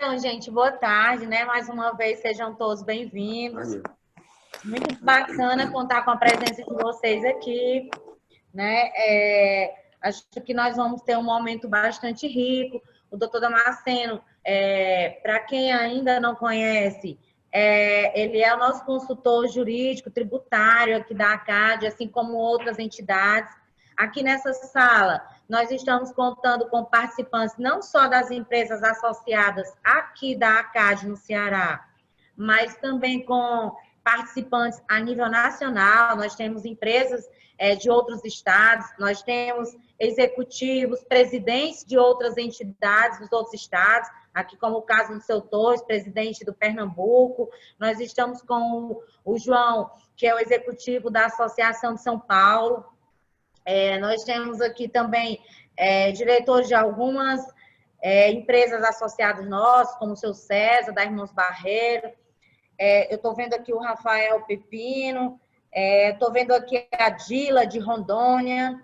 Então, gente, boa tarde, né? Mais uma vez, sejam todos bem-vindos. Aí. Muito bacana contar com a presença de vocês aqui, né? Acho que nós vamos ter um momento bastante rico. O doutor Damasceno, para quem ainda não conhece, ele é o nosso consultor jurídico tributário aqui da ACAD, assim como outras entidades. Aqui nessa sala, nós estamos contando com participantes não só das empresas associadas aqui da ACAD no Ceará, mas também com participantes a nível nacional. Nós temos empresas de outros estados, nós temos executivos, presidentes de outras entidades dos outros estados, aqui como o caso do seu Torres, presidente do Pernambuco. Nós estamos com o João, que é o executivo da Associação de São Paulo. Nós temos aqui também diretores de algumas empresas associadas nossos, como o seu César, da Irmãos Barreiro. Eu estou vendo aqui o Rafael Pepino, estou vendo aqui a Dila, de Rondônia.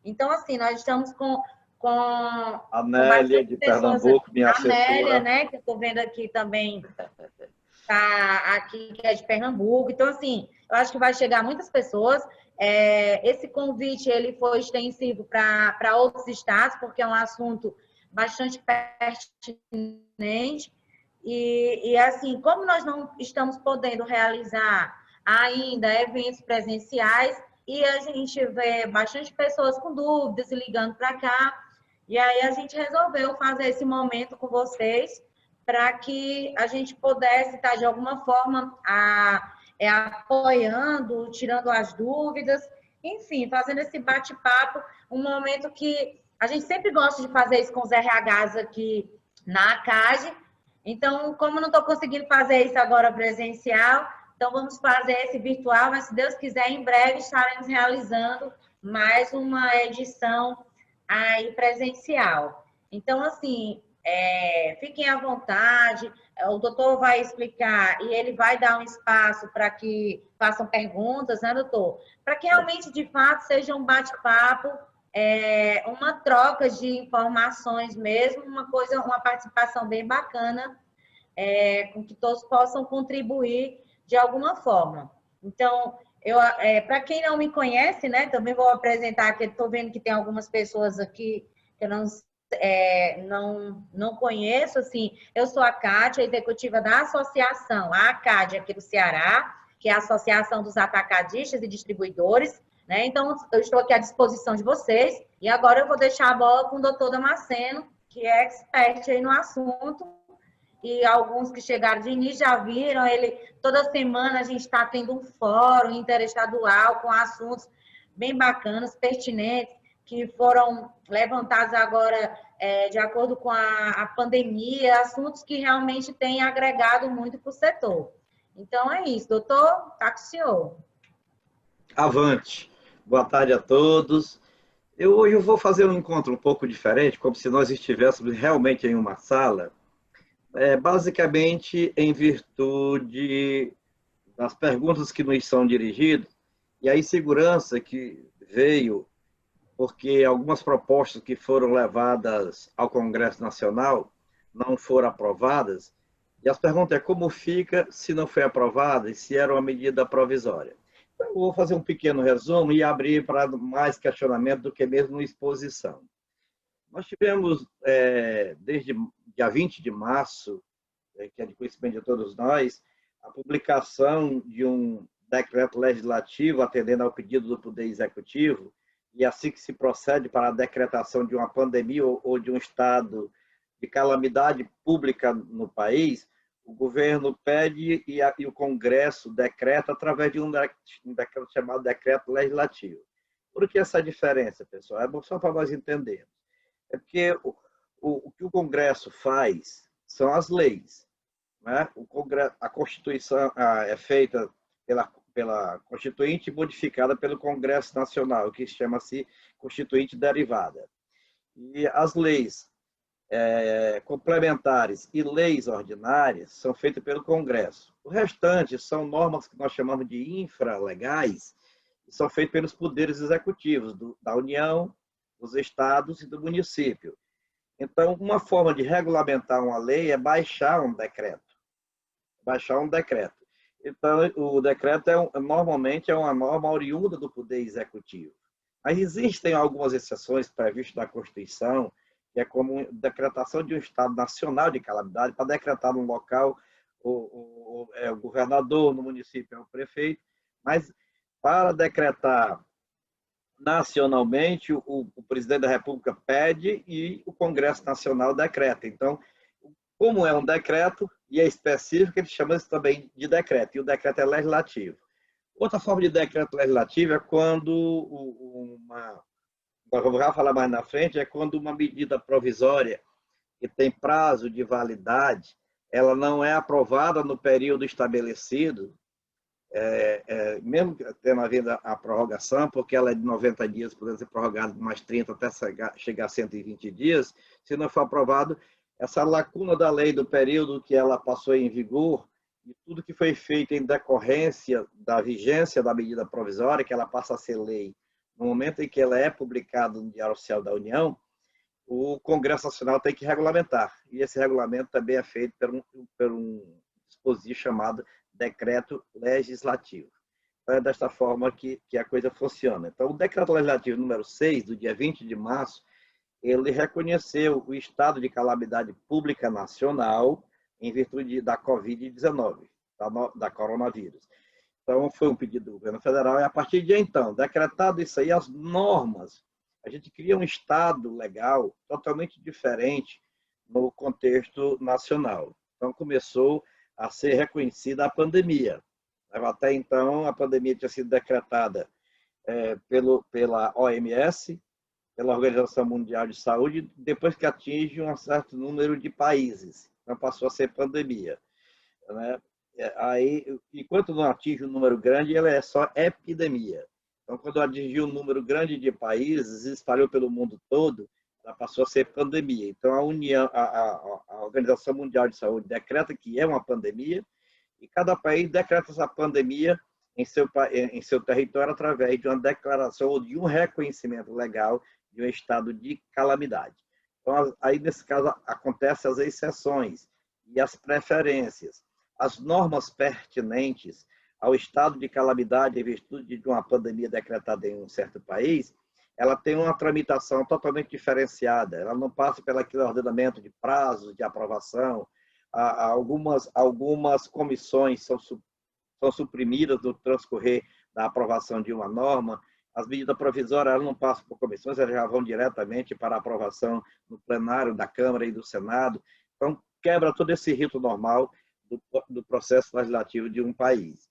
Então, assim, nós estamos com a Nélia, de Pernambuco, minha assessora. A Nélia, né, que eu estou vendo aqui também, tá aqui, que é de Pernambuco. Então, assim, eu acho que vai chegar muitas pessoas. Esse convite ele foi extensivo para outros estados, porque é um assunto bastante pertinente. E assim, como nós não estamos podendo realizar ainda eventos presenciais, e a gente vê bastante pessoas com dúvidas e ligando para cá, e aí a gente resolveu fazer esse momento com vocês para que a gente pudesse estar, de alguma forma, apoiando, tirando as dúvidas, enfim, fazendo esse bate-papo, um momento que a gente sempre gosta de fazer isso com os RHs aqui na ACAD. Então, como não estou conseguindo fazer isso agora presencial, então vamos fazer esse virtual, mas se Deus quiser, em breve estaremos realizando mais uma edição aí presencial. Então, assim, fiquem à vontade, o doutor vai explicar e ele vai dar um espaço para que façam perguntas, né, doutor? Para que realmente, de fato, seja um bate-papo, uma troca de informações mesmo, uma participação bem bacana, com que todos possam contribuir de alguma forma. Então, para quem não me conhece, né, também vou apresentar, que estou vendo que tem algumas pessoas aqui que eu não conheço, assim, eu sou a Kátia, executiva da associação, a ACAD aqui do Ceará, que é a Associação dos Atacadistas e Distribuidores, né? Então, eu estou aqui à disposição de vocês, e agora eu vou deixar a bola com o doutor Damasceno, que é expert aí no assunto, e alguns que chegaram de início já viram, toda semana a gente está tendo um fórum interestadual com assuntos bem bacanas, pertinentes, que foram levantados agora de acordo com a pandemia, assuntos que realmente têm agregado muito para o setor. Então é isso, doutor, está com o senhor. Avante. Boa tarde a todos. Hoje eu vou fazer um encontro um pouco diferente, como se nós estivéssemos realmente em uma sala, basicamente em virtude das perguntas que nos são dirigidas e a insegurança que veio porque algumas propostas que foram levadas ao Congresso Nacional não foram aprovadas. E as perguntas é como fica se não foi aprovada e se era uma medida provisória. Então, eu vou fazer um pequeno resumo e abrir para mais questionamento do que mesmo uma exposição. Nós tivemos, desde dia 20 de março, que é de conhecimento de todos nós, a publicação de um decreto legislativo atendendo ao pedido do Poder Executivo, e assim que se procede para a decretação de uma pandemia ou de um estado de calamidade pública no país, o governo pede e o Congresso decreta através de um decreto chamado decreto legislativo. Por que essa diferença, pessoal? É bom só para nós entendermos. É porque o que o Congresso faz são as leis, né? A Constituição é feita pela Constituinte modificada pelo Congresso Nacional, que chama-se Constituinte derivada. E as leis complementares e leis ordinárias são feitas pelo Congresso. O restante são normas que nós chamamos de infralegais, que são feitas pelos poderes executivos da União, dos estados e do município. Então, uma forma de regulamentar uma lei é baixar um decreto. Baixar um decreto. Então, o decreto normalmente é uma norma oriunda do Poder Executivo. Mas existem algumas exceções previstas na Constituição, que é como decretação de um estado nacional de calamidade, para decretar num local o governador, no município é o prefeito, mas para decretar nacionalmente, o presidente da República pede e o Congresso Nacional decreta. Então, como é um decreto e é específico, ele chama isso também de decreto, e o decreto é legislativo. Outra forma de decreto legislativo é quando eu vou falar mais na frente, é quando uma medida provisória que tem prazo de validade, ela não é aprovada no período estabelecido, mesmo tendo havido a prorrogação, porque ela é de 90 dias, podendo ser prorrogada mais 30 até chegar a 120 dias, se não for aprovado, essa lacuna da lei do período que ela passou em vigor, e tudo que foi feito em decorrência da vigência da medida provisória, que ela passa a ser lei no momento em que ela é publicada no Diário Oficial da União, o Congresso Nacional tem que regulamentar. E esse regulamento também é feito por um dispositivo chamado decreto legislativo. Então, é desta forma que a coisa funciona. Então, o decreto legislativo número 6, do dia 20 de março, ele reconheceu o estado de calamidade pública nacional em virtude da Covid-19, da coronavírus. Então, foi um pedido do governo federal e, a partir de então, decretado isso aí, as normas, a gente cria um estado legal totalmente diferente no contexto nacional. Então, começou a ser reconhecida a pandemia. Até então, a pandemia tinha sido decretada pela OMS, pela Organização Mundial de Saúde, depois que atinge um certo número de países. Então, passou a ser pandemia. Né? Aí, enquanto não atinge um número grande, ela é só epidemia. Então, quando atingiu um número grande de países, espalhou pelo mundo todo, ela passou a ser pandemia. Então, a Organização Mundial de Saúde decreta que é uma pandemia e cada país decreta essa pandemia em seu território através de uma declaração ou de um reconhecimento legal de um estado de calamidade. Então, aí, nesse caso, acontecem as exceções e as preferências. As normas pertinentes ao estado de calamidade em virtude de uma pandemia decretada em um certo país, ela tem uma tramitação totalmente diferenciada. Ela não passa pelo aquele ordenamento de prazos de aprovação. Algumas comissões são suprimidas no transcorrer da aprovação de uma norma. As medidas provisórias elas não passam por comissões, elas já vão diretamente para a aprovação no plenário da Câmara e do Senado. Então, quebra todo esse rito normal do processo legislativo de um país.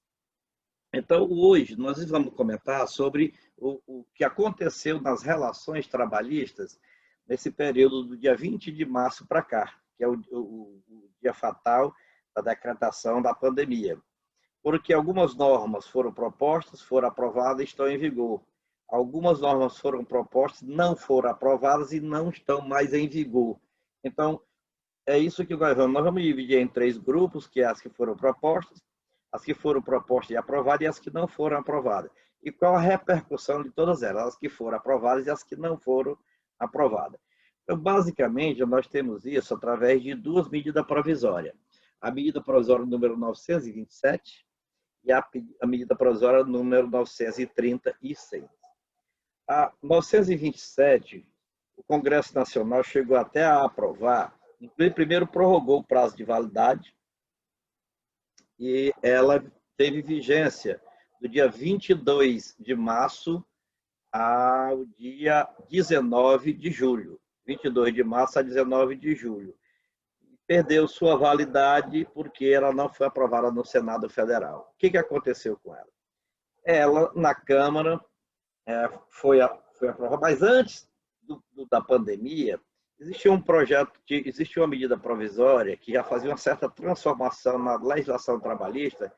Então, hoje, nós vamos comentar sobre o que aconteceu nas relações trabalhistas nesse período do dia 20 de março para cá, que é o dia fatal da decretação da pandemia. Porque algumas normas foram propostas, foram aprovadas e estão em vigor. Algumas normas foram propostas, não foram aprovadas e não estão mais em vigor. Então, é isso que nós vamos dividir em 3 grupos, que é as que foram propostas, as que foram propostas e aprovadas e as que não foram aprovadas. E qual a repercussão de todas elas, as que foram aprovadas e as que não foram aprovadas. Então, basicamente, nós temos isso através de 2 medidas provisórias. A medida provisória número 927 e a medida provisória número 936. A 927, o Congresso Nacional chegou até a aprovar. Primeiro, prorrogou o prazo de validade e ela teve vigência do dia 22 de março ao dia 19 de julho. 22 de março a 19 de julho. Perdeu sua validade porque ela não foi aprovada no Senado Federal. O que aconteceu com ela? Ela, na Câmara, foi aprovada, mas antes da pandemia, existia um projeto, existia uma medida provisória que já fazia uma certa transformação na legislação trabalhista,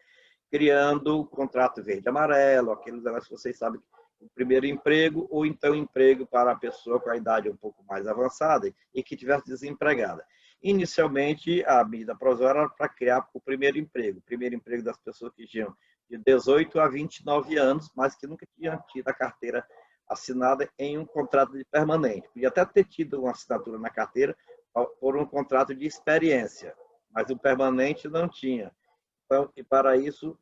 criando o contrato verde-amarelo, aqueles que vocês sabem, o primeiro emprego, ou então emprego para a pessoa com a idade um pouco mais avançada e que estivesse desempregada. Inicialmente, a medida provisória era para criar o primeiro emprego das pessoas que tinham de 18 a 29 anos, mas que nunca tinham tido a carteira assinada em um contrato de permanente. Podia até ter tido uma assinatura na carteira por um contrato de experiência, mas o permanente não tinha. Então, e para isso,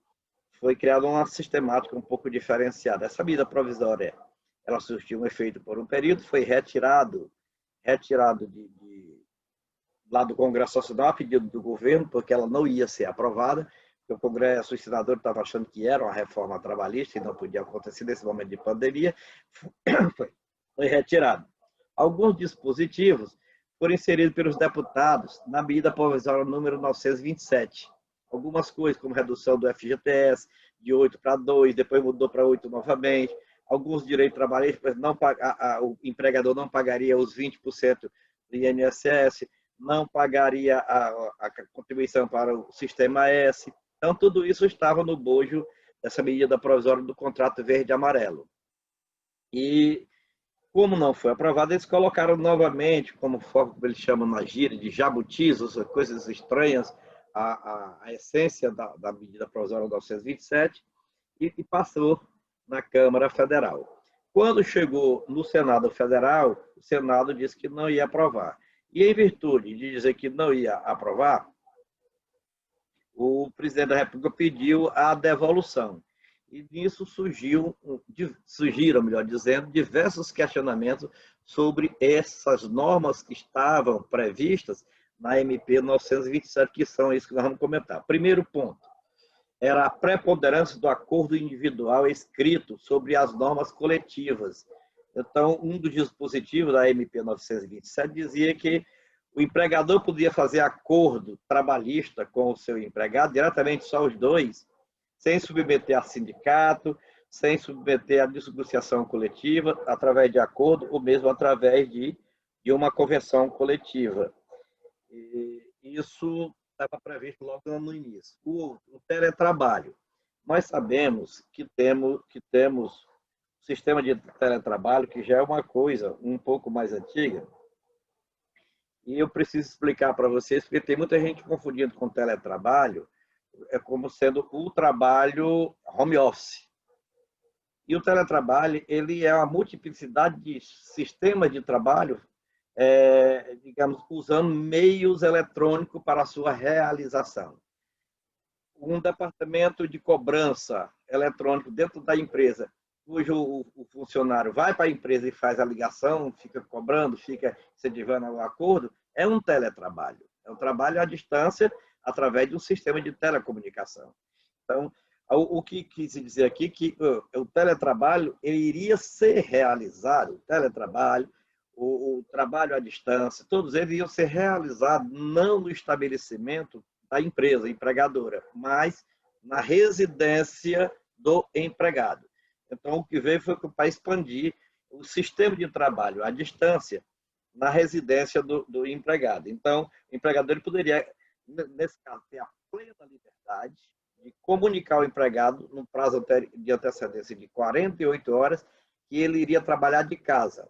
foi criada uma sistemática um pouco diferenciada. Essa medida provisória, ela surtiu um efeito por um período, foi retirado lá do Congresso Nacional a pedido do governo, porque ela não ia ser aprovada, porque o Congresso, o senador estava achando que era uma reforma trabalhista e não podia acontecer nesse momento de pandemia, foi retirado. Alguns dispositivos foram inseridos pelos deputados na medida provisória número 927. Algumas coisas, como redução do FGTS de 8 para 2, depois mudou para 8 novamente. Alguns direitos trabalhistas, o empregador não pagaria os 20% do INSS, não pagaria a contribuição para o Sistema S. Então, tudo isso estava no bojo dessa medida provisória do contrato verde e amarelo. E, como não foi aprovado, eles colocaram novamente, como eles chamam na gíria, de jabutis, coisas estranhas, a essência da medida provisória 927 e passou na Câmara Federal. Quando chegou no Senado Federal, o Senado disse que não ia aprovar. E, em virtude de dizer que não ia aprovar, o presidente da República pediu a devolução. E nisso surgiram, melhor dizendo, diversos questionamentos sobre essas normas que estavam previstas na MP 927, que são isso que nós vamos comentar. Primeiro ponto, era a preponderância do acordo individual escrito sobre as normas coletivas. Então, um dos dispositivos da MP 927 dizia que o empregador podia fazer acordo trabalhista com o seu empregado, diretamente só os dois, sem submeter a sindicato, sem submeter a negociação coletiva, através de acordo, ou mesmo através de uma convenção coletiva. E isso estava previsto logo no início. O teletrabalho. Nós sabemos que temos um sistema de teletrabalho que já é uma coisa um pouco mais antiga. E eu preciso explicar para vocês, porque tem muita gente confundindo com teletrabalho, como sendo o trabalho home office. E o teletrabalho, ele é uma multiplicidade de sistemas de trabalho, digamos, usando meios eletrônicos para a sua realização. Um departamento de cobrança eletrônico dentro da empresa, cujo o funcionário vai para a empresa e faz a ligação, fica cobrando, fica incentivando o acordo, é um teletrabalho. É um trabalho à distância através de um sistema de telecomunicação. Então, o que quis dizer aqui que o teletrabalho ele iria ser realizado, o trabalho à distância, todos eles iam ser realizados não no estabelecimento da empresa empregadora, mas na residência do empregado. Então, o que veio foi para expandir o sistema de trabalho à distância na residência do empregado. Então, o empregador ele poderia, nesse caso, ter a plena liberdade de comunicar ao empregado, no prazo de antecedência de 48 horas, que ele iria trabalhar de casa.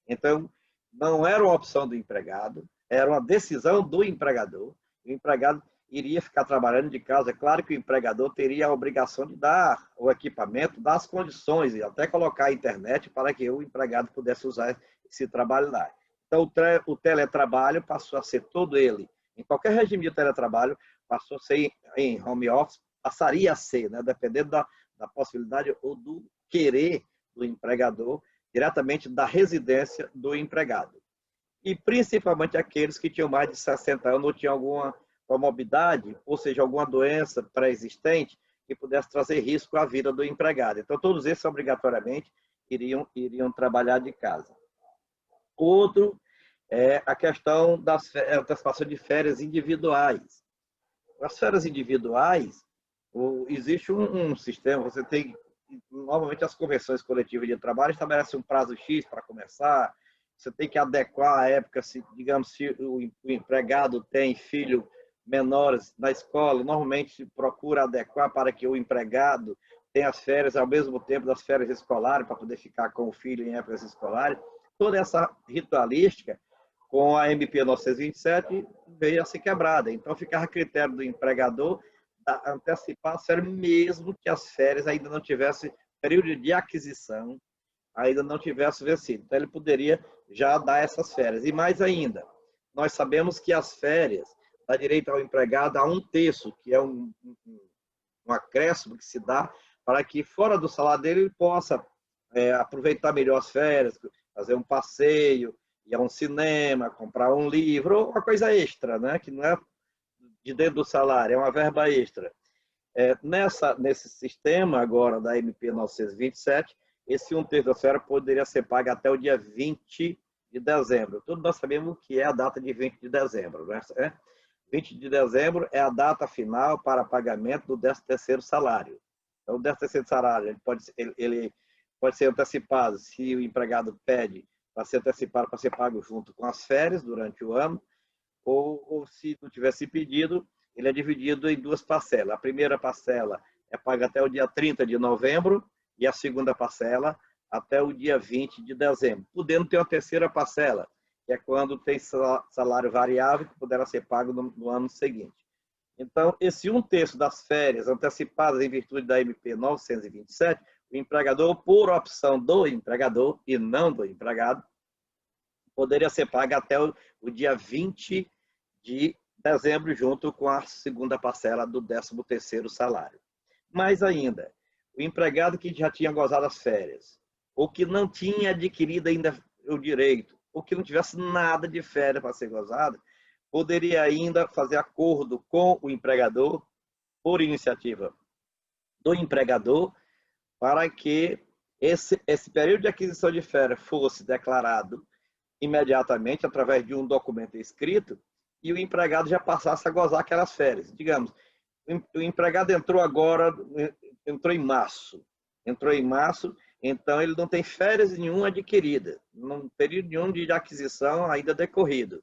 Então, não era uma opção do empregado, era uma decisão do empregador. O empregado iria ficar trabalhando de casa. É claro que o empregador teria a obrigação de dar o equipamento, dar as condições e até colocar a internet para que o empregado pudesse usar esse trabalho lá. Então, o teletrabalho passou a ser todo ele, em qualquer regime de teletrabalho, passou a ser em home office, passaria a ser, né, dependendo da possibilidade ou do querer do empregador, diretamente da residência do empregado. E principalmente aqueles que tinham mais de 60 anos ou tinham alguma comorbidade, ou seja, alguma doença pré-existente que pudesse trazer risco à vida do empregado. Então, todos esses, obrigatoriamente, iriam trabalhar de casa. Outro é a questão da antecipação de férias individuais. As férias individuais, existe um sistema, você tem, normalmente as convenções coletivas de trabalho estabelecem um prazo X para começar, você tem que adequar a época, digamos, se o empregado tem filho menores na escola, normalmente se procura adequar para que o empregado tenha as férias ao mesmo tempo das férias escolares, para poder ficar com o filho em épocas escolares. Toda essa ritualística, com a MP 927, veio a ser quebrada. Então, ficava a critério do empregador antecipar as férias, mesmo que as férias ainda não tivessem período de aquisição ainda não tivesse vencido. Então, ele poderia já dar essas férias. E mais ainda, nós sabemos que as férias dá direito ao empregado a 1/3, que é um acréscimo que se dá para que, fora do salário dele, ele possa aproveitar melhor as férias, fazer um passeio, ir a um cinema, comprar um livro, ou uma coisa extra, né? Que não é de dentro do salário, é uma verba extra. Nesse sistema agora da MP 927, esse 1/3 da férias poderia ser pago até o dia 20 de dezembro. Todos nós sabemos que é a data de 20 de dezembro, né? 20 de dezembro é a data final para pagamento do 13º salário. Então, o 13º salário ele pode ser antecipado se o empregado pede para ser antecipado, para ser pago junto com as férias durante o ano, ou se não tivesse pedido, ele é dividido em 2 parcelas. A primeira parcela é paga até o dia 30 de novembro e a segunda parcela até o dia 20 de dezembro, podendo ter uma terceira parcela, que é quando tem salário variável, que poderá ser pago no ano seguinte. Então, esse 1/3 das férias antecipadas em virtude da MP 927, o empregador, por opção do empregador e não do empregado, poderia ser pago até o dia 20 de dezembro, junto com a segunda parcela do 13º salário. Mais ainda, o empregado que já tinha gozado as férias, ou que não tinha adquirido ainda o direito, ou que não tivesse nada de férias para ser gozado, poderia ainda fazer acordo com o empregador, por iniciativa do empregador, para que esse período de aquisição de férias fosse declarado imediatamente através de um documento escrito e o empregado já passasse a gozar aquelas férias. Digamos, o empregado entrou em março, então ele não tem férias nenhuma adquirida, não período nenhum de aquisição ainda decorrido.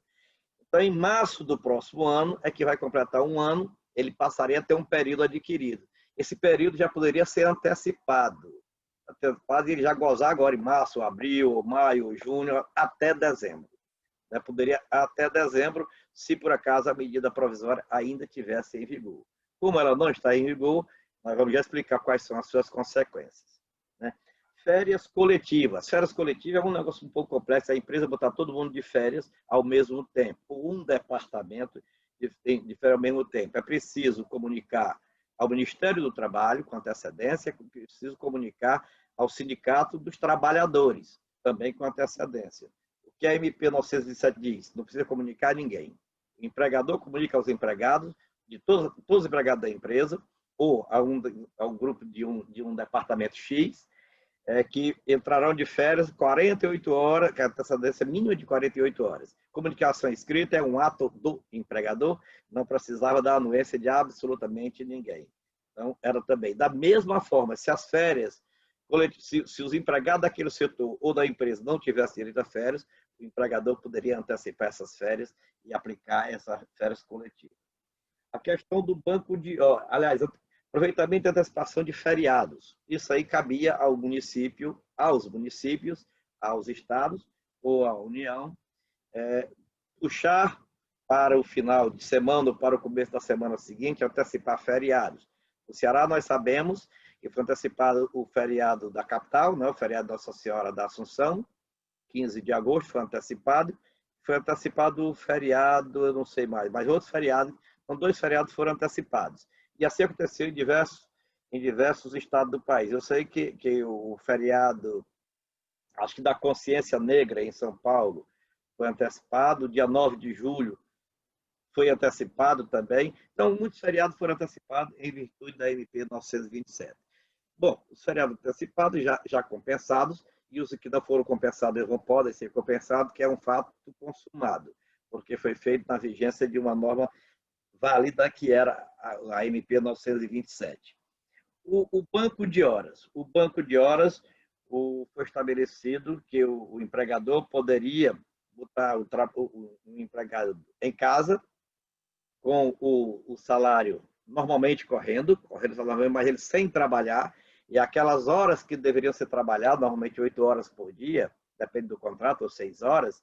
Então, em março do próximo ano, é que vai completar um ano, ele passaria a ter um período adquirido. Esse período já poderia ser antecipado e ele já gozar agora em março, abril, maio, junho, até dezembro. Poderia até dezembro, se por acaso a medida provisória ainda estivesse em vigor. Como ela não está em vigor, nós vamos já explicar quais são as suas consequências. Férias coletivas. Férias coletivas é um negócio um pouco complexo, a empresa botar todo mundo de férias ao mesmo tempo, um departamento de férias ao mesmo tempo. É preciso comunicar ao Ministério do Trabalho com antecedência, é preciso comunicar ao Sindicato dos Trabalhadores, também com antecedência. O que a MP 927 diz? Não precisa comunicar a ninguém. O empregador comunica aos empregados, de todos os empregados da empresa, ou a um grupo de um departamento X, que entrarão de férias 48 horas, que a antecedência mínima de 48 horas. Comunicação escrita é um ato do empregador, não precisava da anuência de absolutamente ninguém. Então, era também. Da mesma forma, se as férias, se os empregados daquele setor ou da empresa não tivessem direito a férias, o empregador poderia antecipar essas férias e aplicar essas férias coletivas. A questão do banco de... aliás, aproveitamento e antecipação de feriados. Isso aí cabia aos municípios, aos estados ou à União, puxar para o final de semana ou para o começo da semana seguinte, antecipar feriados. No Ceará, nós sabemos que foi antecipado o feriado da capital, né, o feriado Nossa Senhora da Assunção, 15 de agosto, foi antecipado o feriado, eu não sei mais, mas outros feriados, então 2 feriados foram antecipados. E assim aconteceu em diversos estados do país. Eu sei que o feriado, acho que da Consciência Negra, em São Paulo, foi antecipado. O dia 9 de julho foi antecipado também. Então, muitos feriados foram antecipados em virtude da MP 927. Bom, os feriados antecipados já compensados, e os que não foram compensados, eles não podem ser compensados, que é um fato consumado, porque foi feito na vigência de uma norma válida, que era a MP 927. O banco de horas. O banco de horas foi estabelecido que o empregador poderia botar o empregado em casa com o salário normalmente correndo salário, mas ele sem trabalhar, e aquelas horas que deveriam ser trabalhadas, normalmente 8 horas por dia, depende do contrato, ou 6 horas,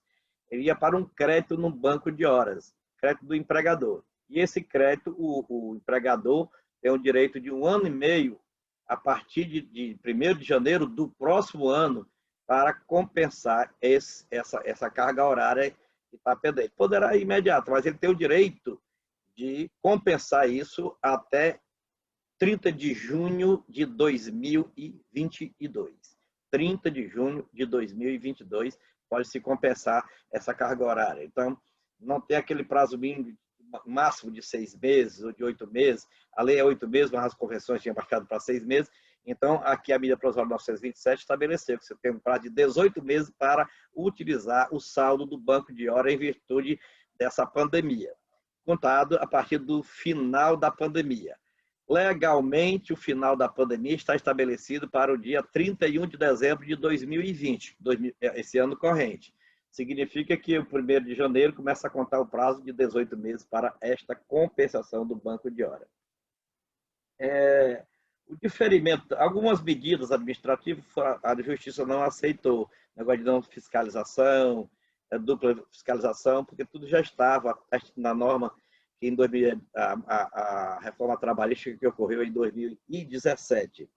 ele ia para um crédito no banco de horas, crédito do empregador. E esse crédito, o empregador tem o direito de 1 ano e meio, a partir de 1º de janeiro do próximo ano, para compensar essa carga horária que está pendente. Poderá ir imediato, mas ele tem o direito de compensar isso até 30 de junho de 2022. 30 de junho de 2022 pode se compensar essa carga horária. Então, não tem aquele prazo mínimo máximo de 6 meses ou de 8 meses. A lei é 8 meses, mas as convenções tinham marcado para 6 meses. Então, aqui a medida provisória 927 estabeleceu que você tem um prazo de 18 meses para utilizar o saldo do banco de hora em virtude dessa pandemia, contado a partir do final da pandemia. Legalmente, o final da pandemia está estabelecido para o dia 31 de dezembro de 2020, esse ano corrente. Significa que o 1º de janeiro começa a contar o prazo de 18 meses para esta compensação do banco de hora. O diferimento, algumas medidas administrativas a Justiça não aceitou, negócio de não fiscalização, dupla fiscalização, porque tudo já estava na norma que em 2000, a reforma trabalhista que ocorreu em 2017.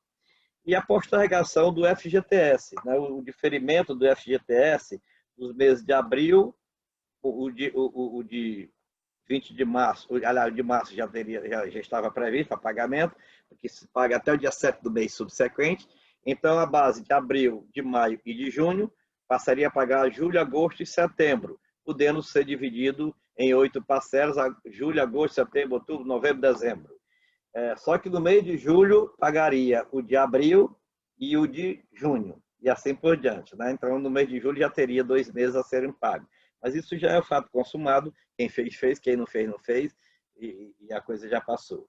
E a postergação do FGTS, né? O diferimento do FGTS dos meses de abril, o de 20 de março, aliás, de março já estava previsto para pagamento, porque se paga até o dia 7 do mês subsequente. Então, a base de abril, de maio e de junho passaria a pagar julho, agosto e setembro, podendo ser dividido em 8 parcelas, julho, agosto, setembro, outubro, novembro, dezembro. Só que no mês de julho pagaria o de abril e o de junho, e assim por diante, né? Então, no mês de julho já teria 2 meses a serem pagos. Mas isso já é um fato consumado, quem fez, fez, quem não fez, não fez, e a coisa já passou.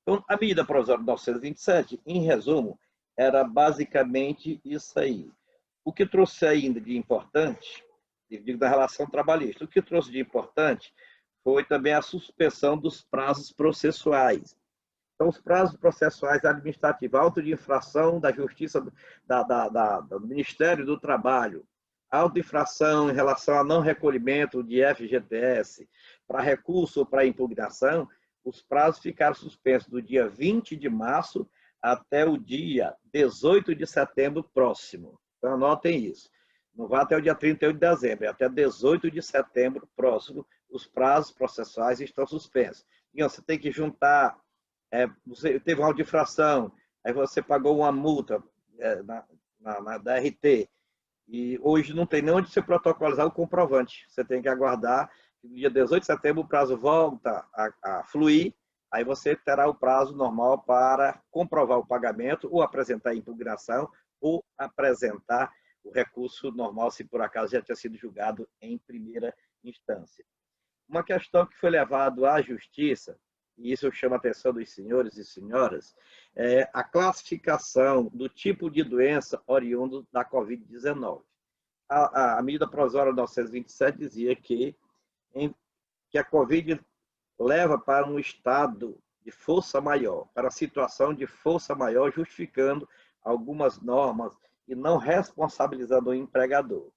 Então, a medida provisória 927, em resumo, era basicamente isso aí. O que trouxe ainda de importante, digo da relação trabalhista, o que trouxe de importante foi também a suspensão dos prazos processuais. Então, os prazos processuais administrativos, auto de infração da Justiça, do Ministério do Trabalho, auto de infração em relação a não recolhimento de FGTS, para recurso ou para impugnação, os prazos ficaram suspensos do dia 20 de março até o dia 18 de setembro próximo. Então, anotem isso. Não vai até o dia 31 de dezembro, é até 18 de setembro próximo, os prazos processuais estão suspensos. E você tem que juntar, você teve uma auto de infração, aí você pagou uma multa da RT, e hoje não tem nem onde você protocolizar o comprovante. Você tem que aguardar que no dia 18 de setembro o prazo volta a fluir, aí você terá o prazo normal para comprovar o pagamento, ou apresentar a impugnação, ou apresentar o recurso normal, se por acaso já tinha sido julgado em primeira instância. Uma questão que foi levada à Justiça, e isso chama a atenção dos senhores e senhoras, é a classificação do tipo de doença oriundo da Covid-19. A medida provisória 927 dizia que a Covid leva para um estado de força maior, para a situação de força maior, justificando algumas normas e não responsabilizando o empregador.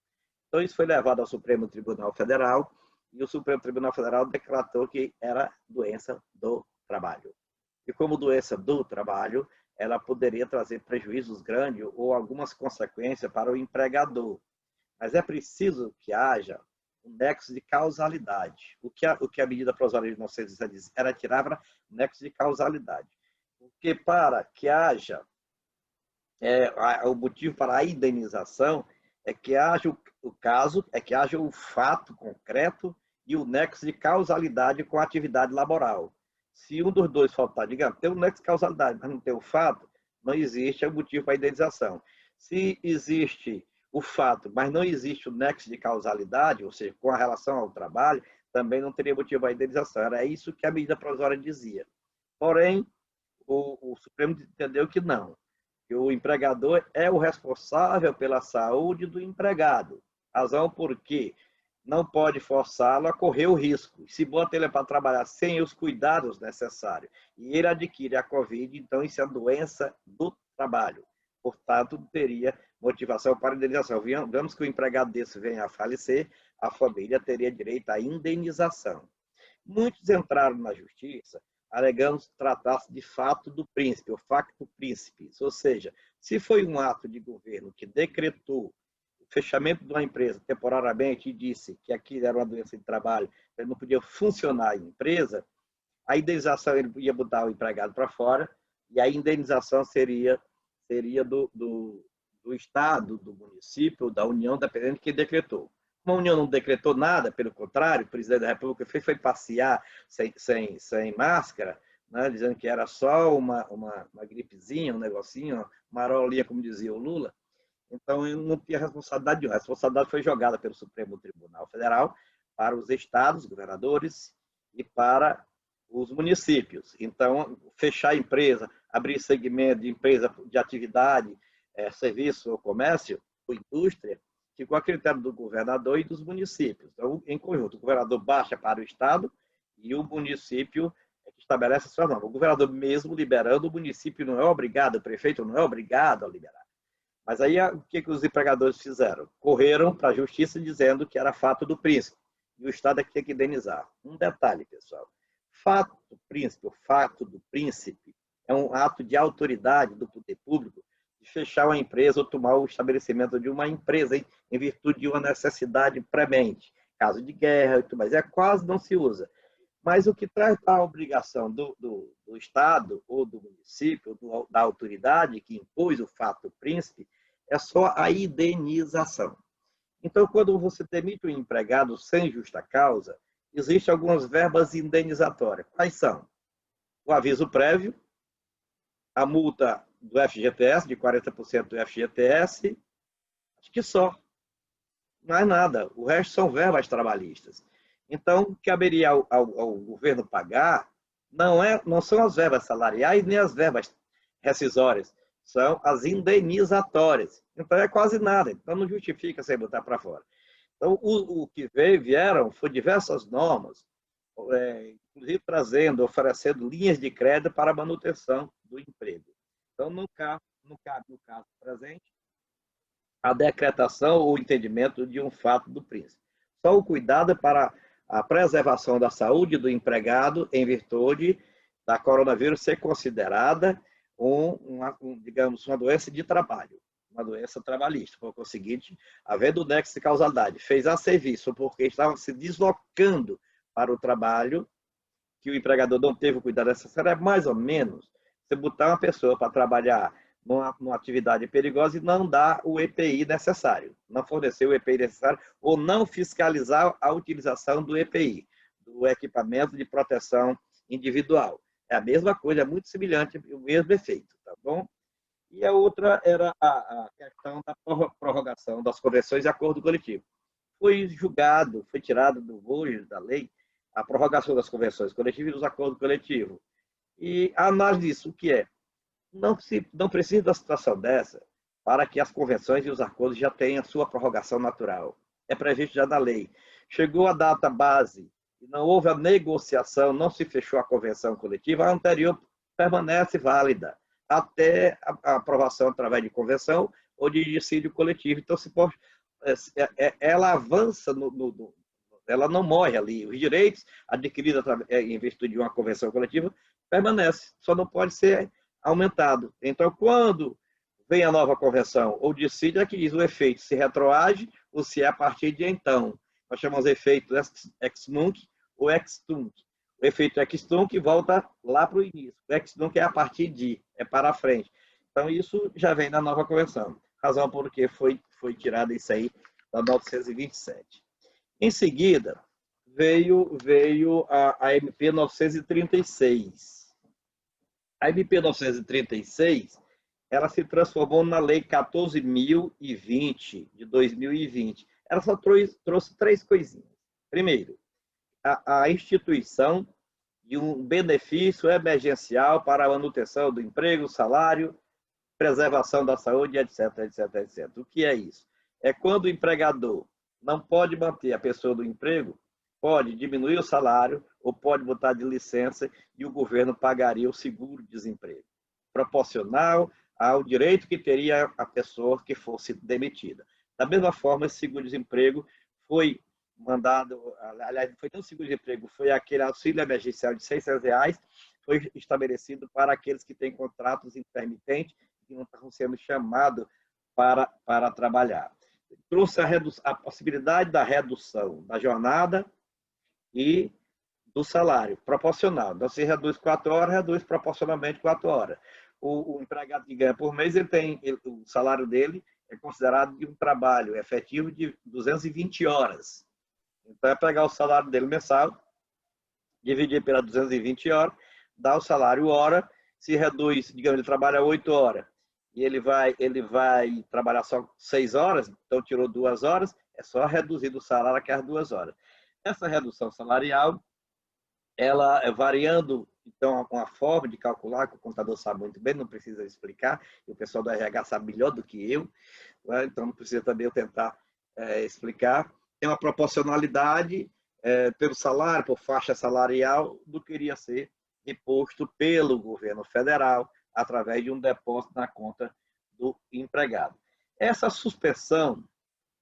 Então, isso foi levado ao Supremo Tribunal Federal, e o Supremo Tribunal Federal decretou que era doença do trabalho. E como doença do trabalho, ela poderia trazer prejuízos grandes ou algumas consequências para o empregador. Mas é preciso que haja um nexo de causalidade. O que a medida provisória de 1917 diz era tirar o nexo de causalidade. Porque para que haja o motivo para a indenização é que haja o caso, é que haja o fato concreto e o nexo de causalidade com a atividade laboral. Se um dos dois faltar, digamos, tem o nexo de causalidade, mas não tem o fato, não existe o motivo para a indenização. Se existe o fato, mas não existe o nexo de causalidade, ou seja, com a relação ao trabalho, também não teria motivo para a indenização. Era isso que a medida provisória dizia. Porém, o Supremo entendeu que não. Que o empregador é o responsável pela saúde do empregado. Razão porque não pode forçá-lo a correr o risco. Se bota ele para trabalhar sem os cuidados necessários e ele adquire a Covid, então isso é doença do trabalho. Portanto, teria motivação para indenização. Vemos que o empregado desse venha a falecer, a família teria direito à indenização. Muitos entraram na justiça alegando tratar-se de fato do príncipe, o facto príncipe. Ou seja, se foi um ato de governo que decretou fechamento de uma empresa temporariamente e disse que aquilo era uma doença de trabalho, ele não podia funcionar em empresa, a indenização ele ia botar o empregado para fora e a indenização seria do Estado, do município, da União, dependendo de quem decretou. Uma União não decretou nada, pelo contrário, o presidente da República foi passear sem máscara, né, dizendo que era só uma gripezinha, um negocinho, uma marolinha, como dizia o Lula. Então, ele não tinha responsabilidade nenhuma. A responsabilidade foi jogada pelo Supremo Tribunal Federal para os estados, governadores e para os municípios. Então, fechar a empresa, abrir segmento de empresa de atividade, serviço ou comércio, ou indústria, ficou a critério do governador e dos municípios. Então, em conjunto, o governador baixa para o estado e o município que estabelece a sua norma. O governador mesmo liberando, o município não é obrigado, o prefeito não é obrigado a liberar. Mas aí o que os empregadores fizeram? Correram para a justiça dizendo que era fato do príncipe. E o Estado é que tem que indenizar. Um detalhe, pessoal. Fato do príncipe, o fato do príncipe, é um ato de autoridade do poder público de fechar uma empresa ou tomar o estabelecimento de uma empresa em virtude de uma necessidade premente. Caso de guerra e tudo mais. Quase não se usa. Mas o que traz a obrigação do Estado ou do município, da autoridade que impôs o fato do príncipe, é só a indenização. Então, quando você demite um empregado sem justa causa, existem algumas verbas indenizatórias. Quais são? O aviso prévio, a multa do FGTS, de 40% do FGTS, acho que só. Mais nada. O resto são verbas trabalhistas. Então, caberia ao governo pagar, não são as verbas salariais nem as verbas rescisórias, são as indenizatórias. Então, é quase nada. Então, não justifica sem botar para fora. Então, o que vieram foi diversas normas, inclusive oferecendo linhas de crédito para a manutenção do emprego. Então, não cabe, no caso presente, a decretação ou entendimento de um fato do príncipe. Só o cuidado para a preservação da saúde do empregado em virtude da coronavírus ser considerada digamos, uma doença de trabalho, uma doença trabalhista. Por conseguinte, havendo nexo de causalidade, fez a serviço porque estava se deslocando para o trabalho, que o empregador não teve o cuidado necessário, é mais ou menos você botar uma pessoa para trabalhar numa atividade perigosa e não dar o EPI necessário, não fornecer o EPI necessário ou não fiscalizar a utilização do EPI, do equipamento de proteção individual. É a mesma coisa, é muito semelhante, o mesmo efeito, tá bom? E a outra era a questão da prorrogação das convenções e acordo coletivo. Foi julgado, foi tirado do bojo da lei a prorrogação das convenções coletivas e dos acordos coletivos. E a análise disso, o que é? Não precisa da situação dessa para que as convenções e os acordos já tenham a sua prorrogação natural. É previsto já na lei. Chegou a data base e não houve a negociação, não se fechou a convenção coletiva, a anterior permanece válida até a aprovação através de convenção ou de dissídio coletivo. Então, ela avança, ela não morre ali. Os direitos adquiridos em virtude de uma convenção coletiva permanecem, só não pode ser aumentado. Então, quando vem a nova convenção ou dissídio, é que diz o efeito se retroage ou se é a partir de então. Nós chamamos de efeito ex nunc ou ex tunc. O efeito ex tunc volta lá para o início. O ex nunc é a partir de, é para frente. Então, isso já vem da nova convenção. Razão por que foi tirada isso aí da 927. Em seguida, veio a MP 936. A MP 936, ela se transformou na Lei 14.020, de 2020. Ela só trouxe três coisinhas. Primeiro, a instituição de um benefício emergencial para a manutenção do emprego, salário, preservação da saúde, etc, etc, etc. O que é isso? É quando o empregador não pode manter a pessoa do emprego, pode diminuir o salário ou pode botar de licença e o governo pagaria o seguro-desemprego, proporcional ao direito que teria a pessoa que fosse demitida. Da mesma forma, esse seguro-desemprego foi mandado, aliás, não foi nem o seguro-desemprego, foi aquele auxílio emergencial de R$600, foi estabelecido para aqueles que têm contratos intermitentes e não estão sendo chamados para trabalhar. trouxe a possibilidade da redução da jornada e do salário, proporcional. Então, se reduz 4 horas, reduz proporcionalmente 4 horas. O empregado que ganha por mês, o salário dele é considerado de um trabalho efetivo de 220 horas. Então, é pegar o salário dele mensal, dividir pela 220 horas, dá o salário hora, se reduz, digamos, ele trabalha 8 horas, e ele vai trabalhar só 6 horas, então tirou 2 horas, é só reduzir do salário aquelas 2 horas. Essa redução salarial, ela é variando, então, uma forma de calcular, que o contador sabe muito bem, não precisa explicar, e o pessoal do RH sabe melhor do que eu, né? Então não precisa também eu tentar explicar. Tem uma proporcionalidade pelo salário, por faixa salarial, do que iria ser imposto pelo governo federal, através de um depósito na conta do empregado. Essa suspensão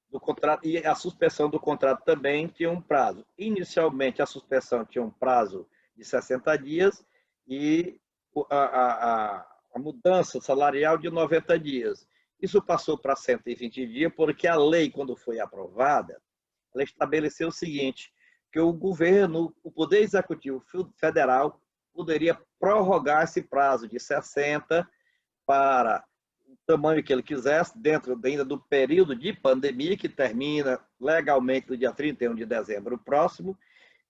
do contrato, e a suspensão do contrato também tinha um prazo. Inicialmente, a suspensão tinha um prazo de 60 dias e a mudança salarial de 90 dias. Isso passou para 120 dias, porque a lei, quando foi aprovada, ela estabeleceu o seguinte, que o governo, o Poder Executivo Federal, poderia prorrogar esse prazo de 60 para o tamanho que ele quisesse, dentro ainda do período de pandemia, que termina legalmente no dia 31 de dezembro próximo,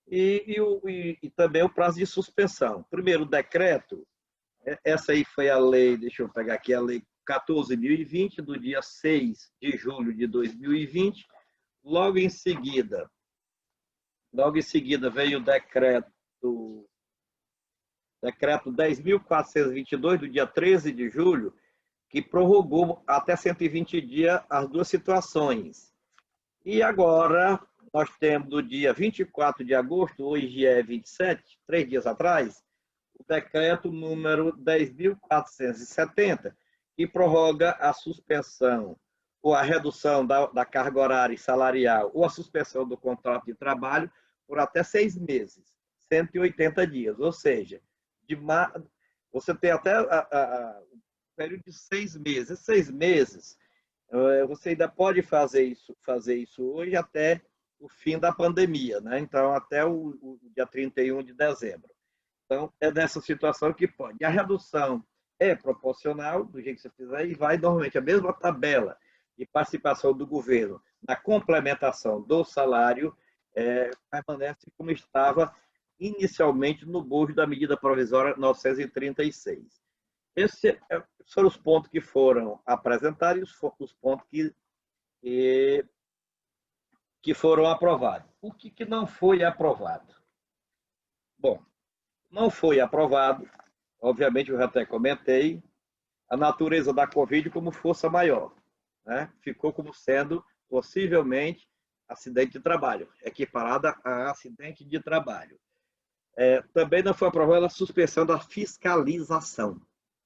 e também o prazo de suspensão. Primeiro, o decreto, essa aí foi a lei, deixa eu pegar aqui, a lei 14.020, do dia 6 de julho de 2020. Logo em seguida veio o decreto 10.422, do dia 13 de julho, que prorrogou até 120 dias as duas situações. E agora, nós temos do dia 24 de agosto, hoje é 27, 3 dias atrás, o decreto número 10.470, que prorroga a suspensão ou a redução da carga horária e salarial ou a suspensão do contrato de trabalho por até 6 meses, 180 dias. Ou seja, você tem até um período de 6 meses. 6 meses, você ainda pode fazer isso hoje até o fim da pandemia, né? Então, até o dia 31 de dezembro. Então, é nessa situação que pode. E a redução é proporcional, do jeito que você fizer, e vai normalmente a mesma tabela de participação do governo na complementação do salário, permanece como estava inicialmente no bojo da medida provisória 936. Esses foram os pontos que foram apresentados e os pontos que foram aprovados. O que não foi aprovado? Bom, não foi aprovado, obviamente eu já até comentei, a natureza da Covid como força maior, né? Ficou como sendo possivelmente acidente de trabalho, equiparada a acidente de trabalho. Também não foi aprovada a suspensão da fiscalização.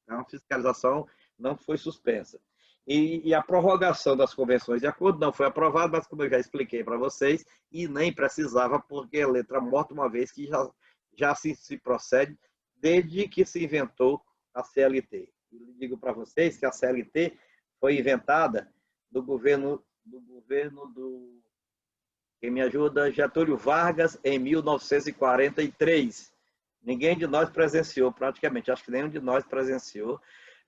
A fiscalização não foi suspensa. E a prorrogação das convenções de acordo não foi aprovada, mas como eu já expliquei para vocês, e nem precisava, porque é letra morta, uma vez que já se procede desde que se inventou a CLT. Eu digo para vocês que a CLT foi inventada do governo quem me ajuda, Getúlio Vargas, em 1943. Ninguém de nós presenciou, praticamente, acho que nenhum de nós presenciou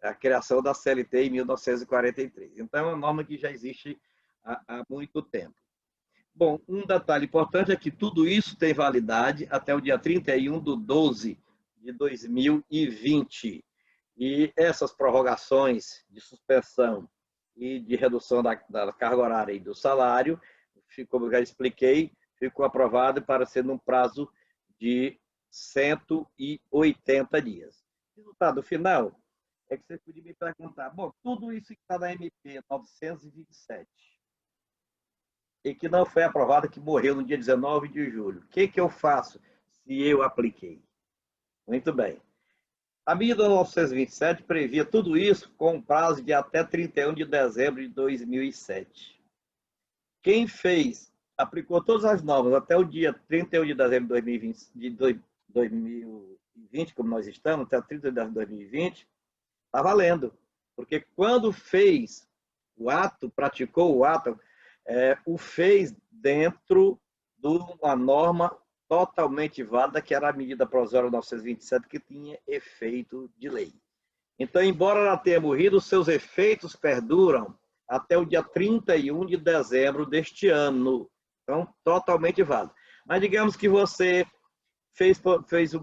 a criação da CLT em 1943. Então, é uma norma que já existe há muito tempo. Bom, um detalhe importante é que tudo isso tem validade até o dia 31 de 12 de 2020. E essas prorrogações de suspensão e de redução da carga horária e do salário, como eu já expliquei, ficou aprovado para ser num prazo de 180 dias. O resultado final é que você podia me perguntar, bom, tudo isso que está na MP 927 e que não foi aprovado, que morreu no dia 19 de julho, o que eu faço se eu apliquei? Muito bem. A medida 927 previa tudo isso com um prazo de até 31 de dezembro de 2007. Quem aplicou todas as normas até o dia 31 de dezembro de 2020, como nós estamos, até o 30 de dezembro de 2020, está valendo. Porque quando fez o ato, praticou o ato, o fez dentro de uma norma totalmente válida, que era a medida provisória 927, que tinha efeito de lei. Então, embora ela tenha morrido, os seus efeitos perduram até o dia 31 de dezembro deste ano. Então, totalmente válido. Mas digamos que você fez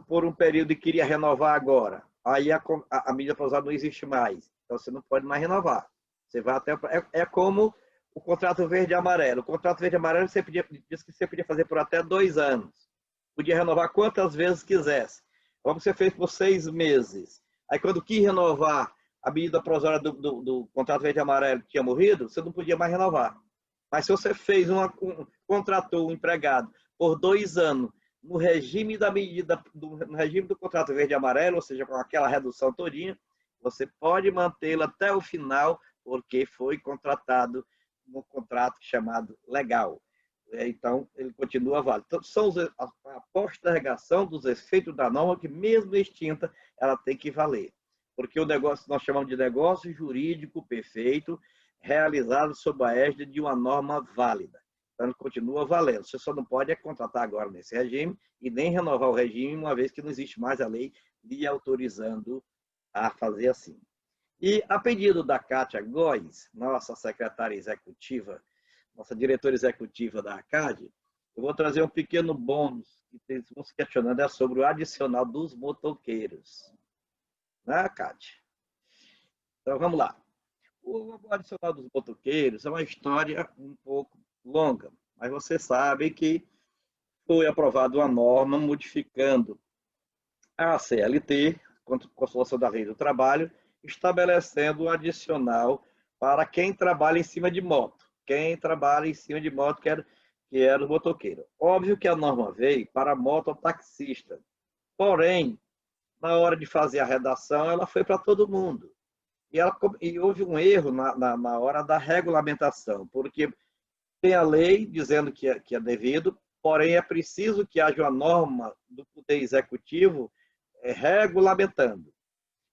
por um período e queria renovar agora. Aí a medida provisória não existe mais. Então, você não pode mais renovar. Você vai até... É como o contrato verde e amarelo. O contrato verde e amarelo você disse que você podia fazer por até 2 anos. Podia renovar quantas vezes quisesse. Como você fez por 6 meses. Aí, quando quis renovar a medida provisória do contrato verde e amarelo que tinha morrido, você não podia mais renovar. Mas se você fez contratou um empregado por 2 anos no regime da medida, no regime do contrato verde e amarelo, ou seja, com aquela redução todinha, você pode mantê-lo até o final, porque foi contratado num contrato chamado legal. Então, ele continua válido. Então, são a postergação dos efeitos da norma que, mesmo extinta, ela tem que valer. Porque o negócio, nós chamamos de negócio jurídico perfeito, realizado sob a égide de uma norma válida. Então, ele continua valendo. Você só não pode contratar agora nesse regime e nem renovar o regime, uma vez que não existe mais a lei lhe autorizando a fazer assim. E, a pedido da Kátia Góes, nossa secretária executiva, nossa diretora executiva da ACAD, eu vou trazer um pequeno bônus que eles vão se questionando, é sobre o adicional dos motoqueiros. Né, Kátia? Então, vamos lá. O adicional dos motoqueiros é uma história um pouco longa, mas você sabe que foi aprovada uma norma modificando a CLT, Consolação da Lei do Trabalho, estabelecendo o adicional para quem trabalha em cima de moto. Quem trabalha em cima de moto, que era o motoqueiro. Óbvio que a norma veio para mototaxista. Porém, na hora de fazer a redação, ela foi para todo mundo. E houve um erro na hora da regulamentação, porque tem a lei dizendo que é devido, porém é preciso que haja uma norma do Poder Executivo regulamentando.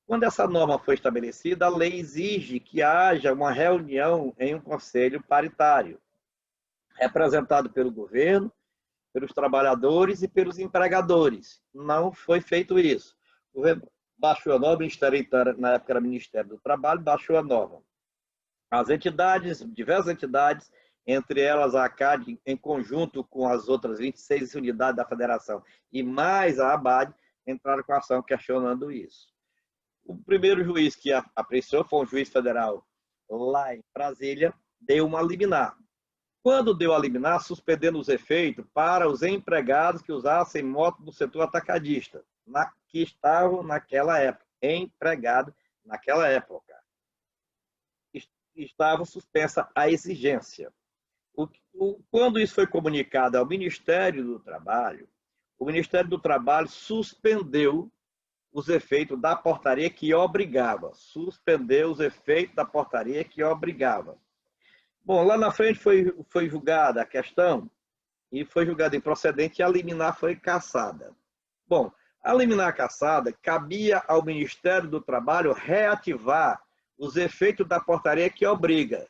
Quando essa norma foi estabelecida, a lei exige que haja uma reunião em um conselho paritário, representado pelo governo, pelos trabalhadores e pelos empregadores. Não foi feito isso. O governo baixou a norma, o Ministério, na época era Ministério do Trabalho, baixou a norma. As entidades, diversas entidades, entre elas a ACAD, em conjunto com as outras 26 unidades da federação, e mais a ABAD, entraram com ação questionando isso. O primeiro juiz que apreciou foi um juiz federal lá em Brasília, deu uma liminar. Quando deu a liminar, suspendendo os efeitos para os empregados que usassem moto do setor atacadista, que estavam naquela época, empregado naquela época. Estava suspensa a exigência. Quando isso foi comunicado ao Ministério do Trabalho, o Ministério do Trabalho suspendeu os efeitos da portaria que obrigava. Suspendeu os efeitos da portaria que obrigava. Bom, lá na frente foi julgada a questão e foi julgada improcedente e a liminar foi cassada. Bom, a liminar cassada cabia ao Ministério do Trabalho reativar os efeitos da portaria que obriga,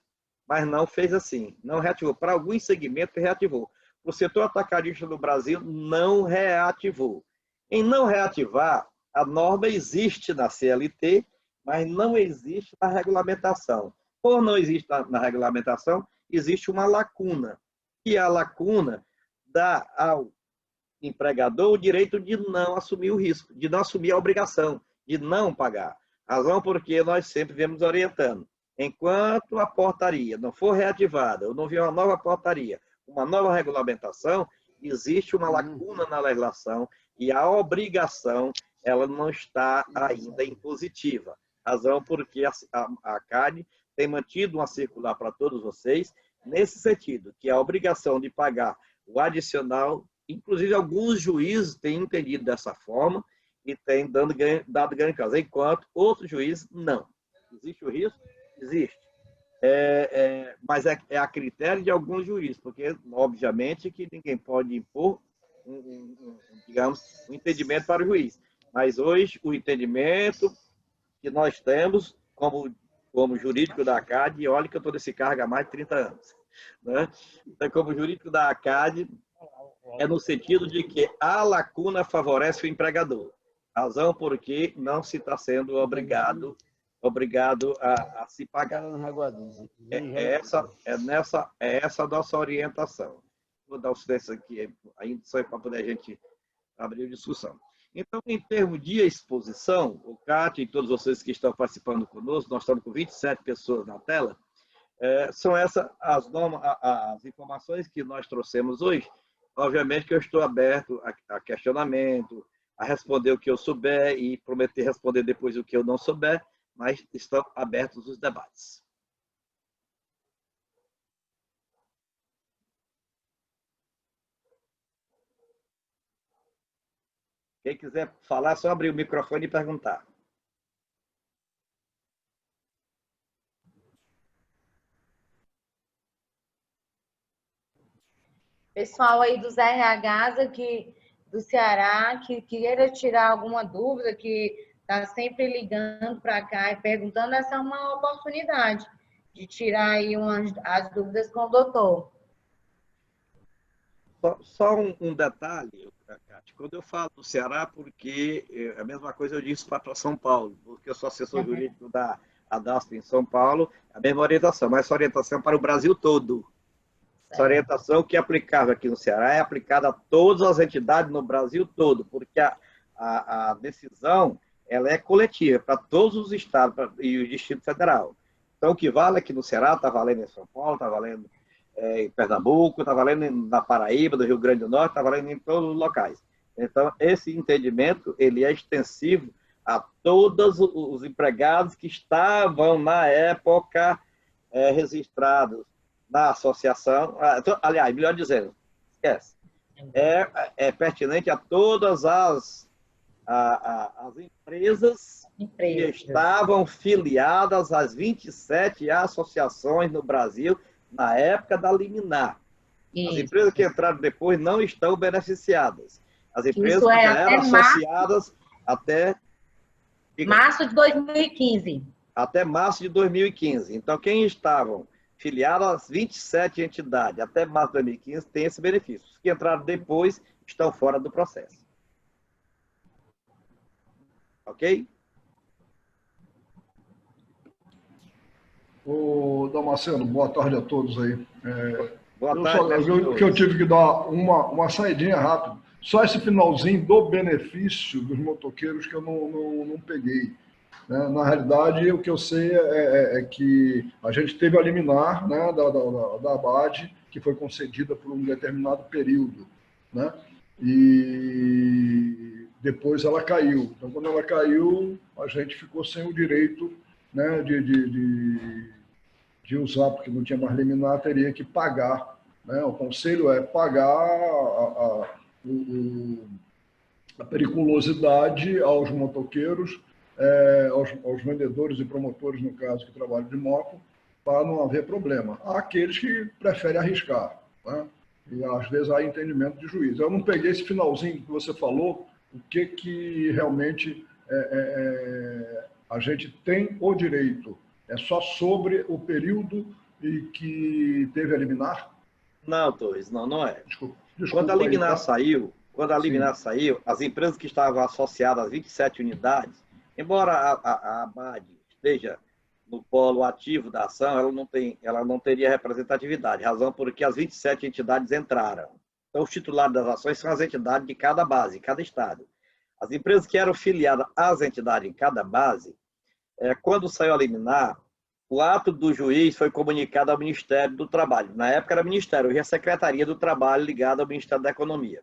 mas não fez assim, não reativou. Para alguns segmentos reativou. O setor atacadista do Brasil não reativou. Em não reativar, a norma existe na CLT, mas não existe na regulamentação. Por não existir na regulamentação, existe uma lacuna. E a lacuna dá ao empregador o direito de não assumir o risco, de não assumir a obrigação, de não pagar. Razão porque nós sempre vemos orientando. Enquanto a portaria não for reativada, ou não vier uma nova portaria, uma nova regulamentação, existe uma lacuna na legislação e a obrigação ela não está ainda impositiva. Razão porque a CAD tem mantido uma circular para todos vocês, nesse sentido, que a obrigação de pagar o adicional, inclusive alguns juízes têm entendido dessa forma e têm dado ganho em causa, enquanto outros juízes não. Existe o risco? Existe. Mas é a critério de alguns juízes, porque, obviamente, que ninguém pode impor digamos, um entendimento para o juiz. Mas hoje, o entendimento que nós temos como jurídico da ACAD, e olha que eu estou nesse cargo há mais de 30 anos. Né? Então, como jurídico da ACAD, é no sentido de que a lacuna favorece o empregador. Razão porque não se está sendo obrigado a se pagar. É essa a nossa orientação. Vou dar o silêncio aqui, ainda só para poder a gente abrir a discussão. Então, em termos de exposição, o Cátia e todos vocês que estão participando conosco, nós estamos com 27 pessoas na tela, são essas as informações que nós trouxemos hoje. Obviamente que eu estou aberto a questionamento, a responder o que eu souber e prometer responder depois o que eu não souber, mas estão abertos os debates. Quem quiser falar, só abrir o microfone e perguntar. Pessoal aí dos RHs aqui do Ceará, que queira tirar alguma dúvida, que está sempre ligando para cá e perguntando, essa é uma oportunidade de tirar aí as dúvidas com o doutor. Só um detalhe, Cátia, quando eu falo do Ceará, porque a mesma coisa eu disse para São Paulo, porque eu sou assessor jurídico da Adasp em São Paulo, a mesma orientação, mas essa orientação para o Brasil todo. Essa orientação que é aplicável aqui no Ceará é aplicada a todas as entidades no Brasil todo, porque a decisão ela é coletiva para todos os estados e o Distrito Federal. Então, o que vale aqui no Ceará está valendo em São Paulo, está valendo em Pernambuco, está valendo na Paraíba, do Rio Grande do Norte, está valendo em todos os locais. Então, esse entendimento ele é extensivo a todos os empregados que estavam, na época, registrados na associação, aliás, melhor dizendo, esquece, é pertinente a todas as empresas que estavam filiadas às 27 associações no Brasil na época da liminar. As empresas que entraram depois não estão beneficiadas. As empresas que já eram associadas até março de 2015. Até março de 2015. Então, quem estavam filiados às 27 entidades até março de 2015 tem esse benefício. Os que entraram depois estão fora do processo. Ok? Ô, Damasceno, boa tarde a todos aí. Boa tarde. Eu tive que dar uma saidinha rápida. Só esse finalzinho do benefício dos motoqueiros que eu não peguei. Né? Na realidade, o que eu sei é que a gente teve a liminar, né, da ABAD, que foi concedida por um determinado período. Né? E depois ela caiu. Então, quando ela caiu, a gente ficou sem o direito, né, de usar, porque não tinha mais liminar, teria que pagar. Né? O conselho é pagar a periculosidade aos motoqueiros, aos vendedores e promotores, no caso, que trabalham de moto, para não haver problema. Há aqueles que preferem arriscar, né? E às vezes há entendimento de juiz. Eu não peguei esse finalzinho que você falou, o que realmente a gente tem o direito. É só sobre o período em que teve a liminar? Não, Torres, não é. Desculpa quando a liminar saiu, as empresas que estavam associadas às 27 unidades, embora a ABAD esteja no polo ativo da ação, ela não teria representatividade, razão porque as 27 entidades entraram. Então, os titulares das ações são as entidades de cada base, cada estado. As empresas que eram filiadas às entidades em cada base, quando saiu a liminar, o ato do juiz foi comunicado ao Ministério do Trabalho. Na época era Ministério, hoje é a Secretaria do Trabalho ligada ao Ministério da Economia.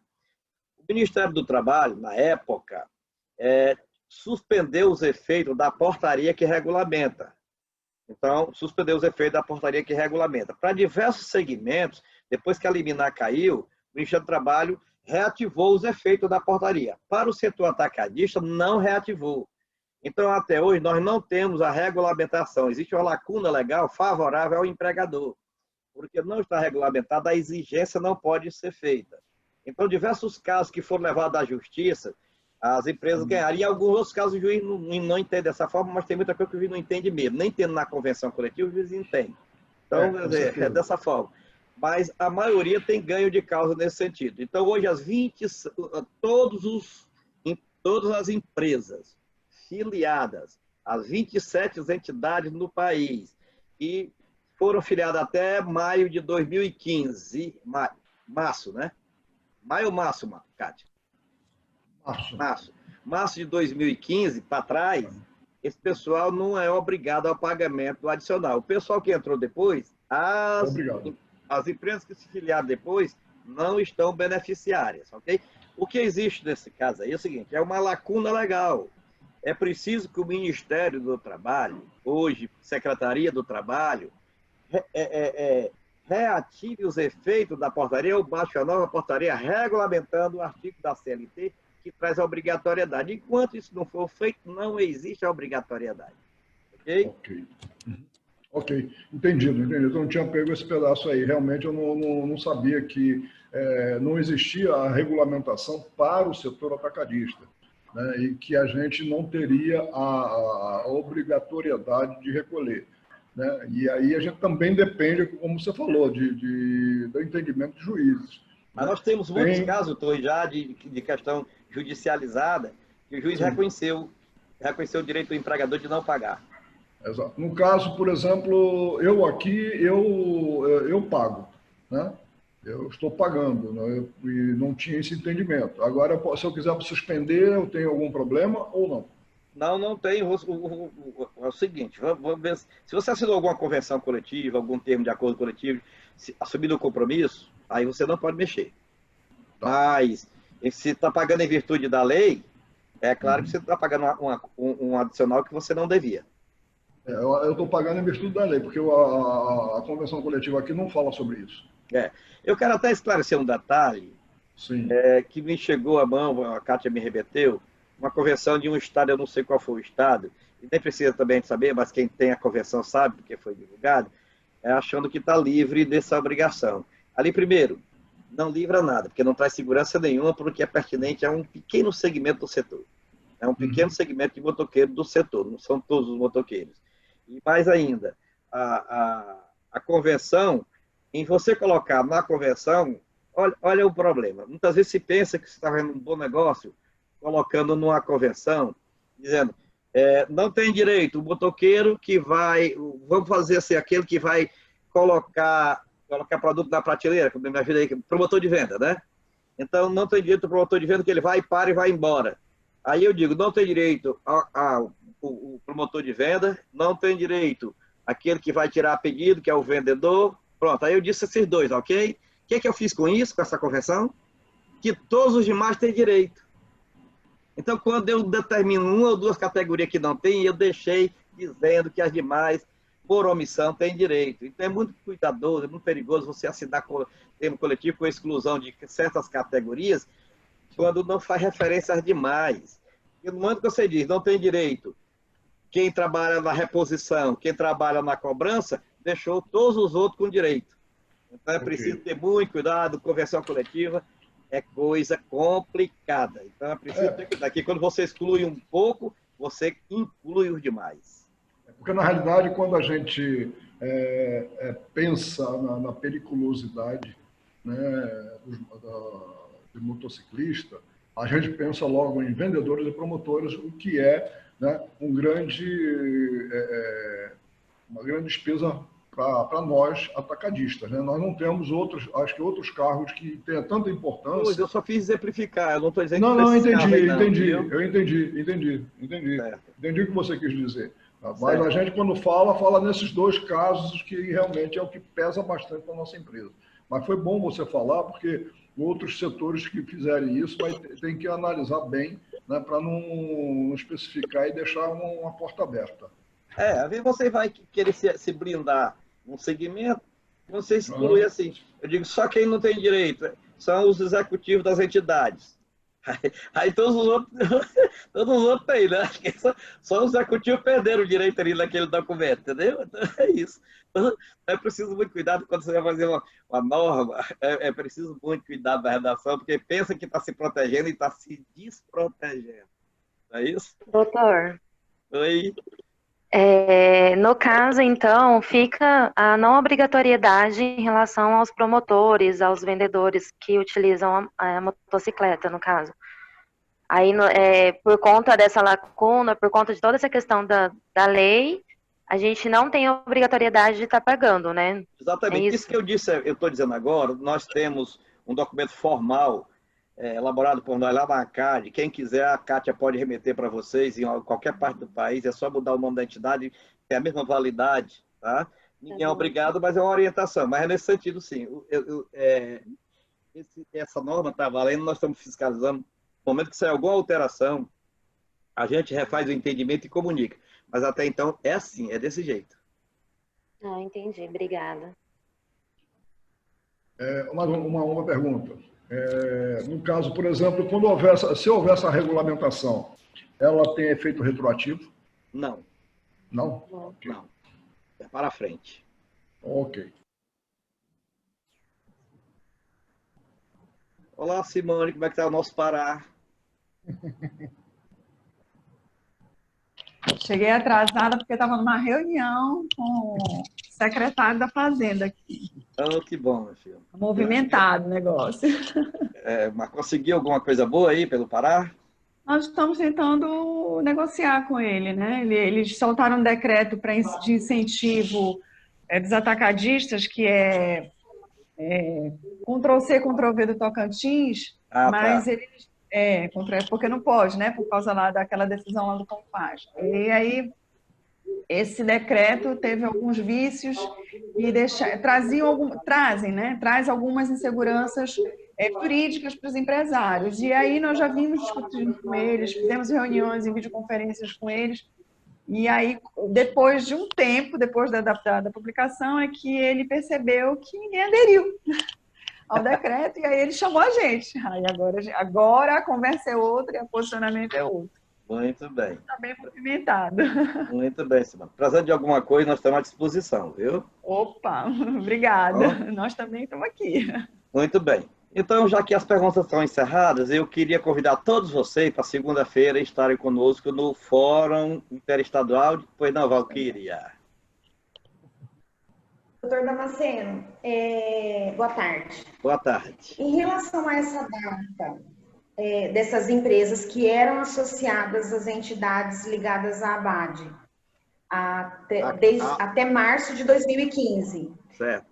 O Ministério do Trabalho, na época, suspendeu os efeitos da portaria que regulamenta. Então, suspendeu os efeitos da portaria que regulamenta. Para diversos segmentos, depois que a liminar caiu, o Ministério do Trabalho reativou os efeitos da portaria. Para o setor atacadista, não reativou. Então, até hoje, nós não temos a regulamentação. Existe uma lacuna legal favorável ao empregador, porque não está regulamentada, a exigência não pode ser feita. Então, diversos casos que foram levados à justiça, as empresas ganharam. Em alguns outros casos, o juiz não entende dessa forma, mas tem muita coisa que o juiz não entende mesmo. Nem tendo na convenção coletiva, o juiz entende. Então, é dessa forma. mas a maioria tem ganho de causa nesse sentido. Então, hoje, em todas as empresas filiadas, as 27 entidades no país, e foram filiadas até maio de 2015, março, né? Maio ou março, Kátia? Março. Março de 2015, para trás, esse pessoal não é obrigado ao pagamento adicional. O pessoal que entrou depois, as empresas que se filiaram depois, não estão beneficiárias, ok? O que existe nesse caso aí é o seguinte, é uma lacuna legal. É preciso que o Ministério do Trabalho, hoje, Secretaria do Trabalho, reative os efeitos da portaria ou baixe a nova portaria regulamentando o artigo da CLT que traz a obrigatoriedade. Enquanto isso não for feito, não existe a obrigatoriedade. Ok? Ok, entendido. Eu não tinha pego esse pedaço aí. Realmente eu não sabia que não existia a regulamentação para o setor atacadista, né, e que a gente não teria a obrigatoriedade de recolher. Né? E aí a gente também depende, como você falou, do entendimento de juízes. Mas nós temos muitos casos, já de questão judicializada, que o juiz reconheceu o direito do empregador de não pagar. Exato. No caso, por exemplo, eu pago, né? Eu estou pagando, né? E não tinha esse entendimento. Agora, se eu quiser suspender, eu tenho algum problema ou não? Não tem. É o seguinte, vamos ver. Se você assinou alguma convenção coletiva, algum termo de acordo coletivo, assumindo o compromisso, aí você não pode mexer. Tá. Mas, se está pagando em virtude da lei, é claro que você está pagando um adicional que você não devia. Eu estou pagando em virtude da lei, porque a convenção coletiva aqui não fala sobre isso. Eu quero até esclarecer um detalhe que me chegou à mão, a Kátia me remeteu, uma convenção de um estado, eu não sei qual foi o estado, e nem precisa também de saber, mas quem tem a convenção sabe, porque foi divulgado, achando que está livre dessa obrigação. Ali, primeiro, não livra nada, porque não traz segurança nenhuma, porque é pertinente a um pequeno segmento do setor. É um pequeno segmento de motoqueiro do setor, não são todos os motoqueiros. E mais ainda, a convenção, em você colocar na convenção, olha o problema. Muitas vezes se pensa que você está fazendo um bom negócio, colocando numa convenção, dizendo, não tem direito, o motoqueiro que vai, vamos fazer assim, aquele que vai colocar produto na prateleira, como me ajuda aí, promotor de venda, né? Então, não tem direito o promotor de venda que ele vai, para e vai embora. Aí eu digo, não tem direito o promotor de venda, não tem direito aquele que vai tirar pedido, que é o vendedor. Pronto, aí eu disse esses dois, ok? O que eu fiz com isso, com essa convenção? Que todos os demais têm direito. Então, quando eu determino uma ou duas categorias que não tem, eu deixei dizendo que as demais, por omissão, têm direito. Então, é muito cuidadoso, é muito perigoso você assinar termo coletivo com exclusão de certas categorias, quando não faz referência às demais. E no momento que você diz, não tem direito, quem trabalha na reposição, quem trabalha na cobrança, deixou todos os outros com direito. Então, é preciso ter muito cuidado, convenção coletiva é coisa complicada. Então, é preciso ter cuidado, que quando você exclui um pouco, você inclui os demais. Porque, na realidade, quando a gente pensa na periculosidade, né, do motociclista, a gente pensa logo em vendedores e promotores, o que é, né, uma grande despesa para nós atacadistas, né? Nós não temos acho que outros carros que tenham tanta importância. Pois, eu só fiz exemplificar, eu não estou dizendo que entendi. Entendi o que você quis dizer. Mas a gente, quando fala nesses dois casos que realmente é o que pesa bastante para a nossa empresa. Mas foi bom você falar, porque outros setores que fizerem isso tem que analisar bem, né, para não especificar e deixar uma porta aberta. Às vezes você vai querer se blindar um segmento, você exclui assim. Eu digo, só quem não tem direito são os executivos das entidades. Aí todos os outros têm, né? Só os executivos perderam o direito ali naquele documento, entendeu? Então, é isso. Então, é preciso muito cuidado quando você vai fazer uma norma, é preciso muito cuidado da redação, porque pensa que está se protegendo e está se desprotegendo. Não é isso? Doutor. Oi. No caso, então, fica a não obrigatoriedade em relação aos promotores, aos vendedores que utilizam a motocicleta, no caso. Aí, por conta dessa lacuna, por conta de toda essa questão da lei, a gente não tem a obrigatoriedade de estar pagando, né? Exatamente. Isso que eu disse, eu estou dizendo agora, nós temos um documento formal elaborado por nós lá na ACAD. Quem quiser, a Kátia pode remeter para vocês em qualquer parte do país. É só mudar o nome da entidade, tem a mesma validade, tá? Ninguém é obrigado, mas é uma orientação. Mas é nesse sentido, sim. Essa norma está valendo, nós estamos fiscalizando. No momento que sair alguma alteração, a gente refaz o entendimento e comunica. Mas até então é assim, é desse jeito. Ah, entendi. Obrigada. Uma pergunta. No caso, por exemplo, se houver essa regulamentação, ela tem efeito retroativo? Não. Não? Okay. Não. É para frente. Ok. Olá, Simone, como é que está o nosso Pará? Cheguei atrasada porque estava numa reunião com o secretário da Fazenda aqui. Oh, que bom, meu filho. Movimentado o negócio. Mas conseguiu alguma coisa boa aí pelo Pará? Nós estamos tentando negociar com ele, né? Eles soltaram um decreto de incentivo dos atacadistas, que é Ctrl-C, Ctrl-V do Tocantins, mas tá. eles... porque não pode, né? Por causa lá daquela decisão lá do Confaz. E aí, esse decreto teve alguns vícios e traz algumas inseguranças jurídicas para os empresários. E aí nós já vimos discutindo com eles, fizemos reuniões em videoconferências com eles, e aí, depois de um tempo, depois da publicação, é que ele percebeu que ninguém aderiu ao decreto, e aí ele chamou a gente. Aí agora a conversa é outra e o posicionamento é outro. Muito bem. Está bem movimentado. Muito bem, Simone. Precisando de alguma coisa, nós estamos à disposição, viu? Opa, obrigada. Nós também estamos aqui. Muito bem. Então, já que as perguntas estão encerradas, eu queria convidar todos vocês para segunda-feira estarem conosco no Fórum Interestadual. Pois não, Valquíria? Doutor Damasceno, boa tarde. Boa tarde. Em relação a essa data dessas empresas que eram associadas às entidades ligadas à ABAD até março de 2015. Certo.